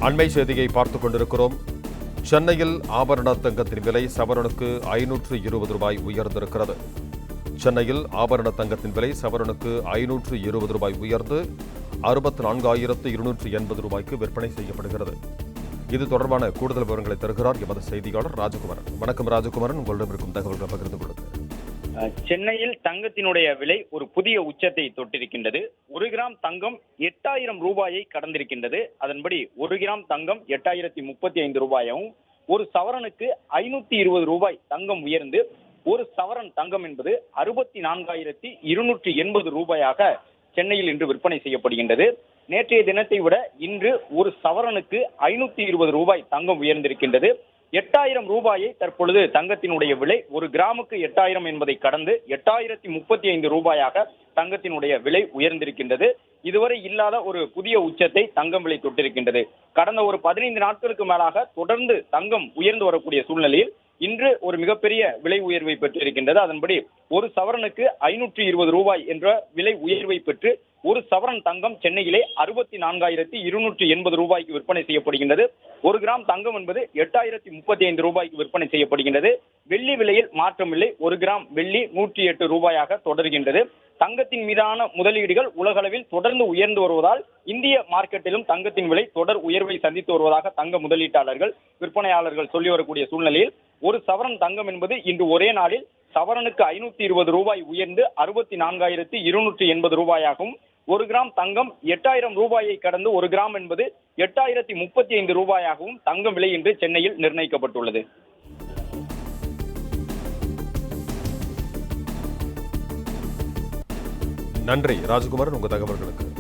அண்மை செய்தியை பார்த்துக் கொண்டிருக்கிறோம். சென்னையில் ஆபரண தங்கத்தின் விலை சவரனுக்கு 520 ரூபாய் உயர்ந்திருக்கிறது. சென்னையில் ஆபரண தங்கத்தின் விலை சவரனுக்கு 520 ரூபாய் உயர்ந்து 64,280 ரூபாய்க்கு விற்பனை செய்யப்படுகிறது. இது தொடர்பான கூடுதல் விவரங்களை தருகிறார் எமது செய்தியாளர் ராஜகுமாரன். வணக்கம் ராஜகுமாரன், உங்களிடம் இருக்கும் தகவல்களை பகிர்ந்து கொள்ளுங்கள். சென்னையில் தங்கத்தினுடைய விலை ஒரு புதிய உச்சத்தை தொட்டிருக்கின்றது. 1 கிராம் தங்கம் 8,000 ரூபாயை கடந்திருக்கின்றது. அதன்படி 1 கிராம் தங்கம் 8,035 ரூபாயாகவும், ஒரு சவரனுக்கு 520 ரூபாய் தங்கம் உயர்ந்து ஒரு சவரன் தங்கம் என்பது 64,280 ரூபாயாக சென்னையில் இன்று விற்பனை செய்யப்படுகின்றது. நேற்றைய தினத்தை விட இன்று ஒரு சவரனுக்கு 520 ரூபாய் தங்கம் உயர்ந்திருக்கின்றது. 8,000 ரூபாயை தற்பொழுது தங்கத்தினுடைய விலை 1 கிராமுக்கு 8,000 என்பதை கடந்து 8,035 ரூபாயாக தங்கத்தினுடைய விலை உயர்ந்திருக்கின்றது. இதுவரை இல்லாத ஒரு புதிய உச்சத்தை தங்கம் விலை தொட்டிருக்கின்றது. கடந்த ஒரு 15 நாட்களுக்கு மேலாக தொடர்ந்து தங்கம் உயர்ந்து வரக்கூடிய சூழ்நிலையில் இன்று ஒரு மிகப்பெரிய விலை உயர்வை பெற்றிருக்கின்றது. அதன்படி ஒரு சவரனுக்கு 520 ரூபாய் என்ற விலை உயர்வை பெற்று ஒரு சவரன் தங்கம் சென்னையிலே 64,280 ரூபாய்க்கு விற்பனை செய்யப்படுகின்றது. 1 கிராம் தங்கம் என்பது 8,035 ரூபாய்க்கு விற்பனை செய்யப்படுகின்றது. வெள்ளி விலையில் மாற்றமில்லை. 1 கிராம் வெள்ளி 108 ரூபாயாக தொடர்கின்றது. தங்கத்தின் மீதான முதலீடுகள் உலகளவில் தொடர்ந்து உயர்ந்து வருவதால் இந்திய மார்க்கெட்டிலும் தங்கத்தின் விலை தொடர் உயர்வை சந்தித்து வருவதாக தங்க முதலீட்டாளர்கள் விற்பனையாளர்கள் சொல்லி வரக்கூடிய சூழ்நிலையில் ஒரு சவரன் தங்கம் என்பது இன்று ஒரே நாளில் சவரனுக்கு 520 ரூபாய் உயர்ந்து 64,280 ரூபாயாகவும், 1 கிராம் தங்கம் 8,000 ரூபாயை கடந்து 1 கிராம் என்பது 8,035 ரூபாயாகவும் தங்கம் விலை இன்று சென்னையில் நிர்ணயிக்கப்பட்டுள்ளது. நன்றி ராஜகுமாரன், உங்கள் தகவல்களுக்கு.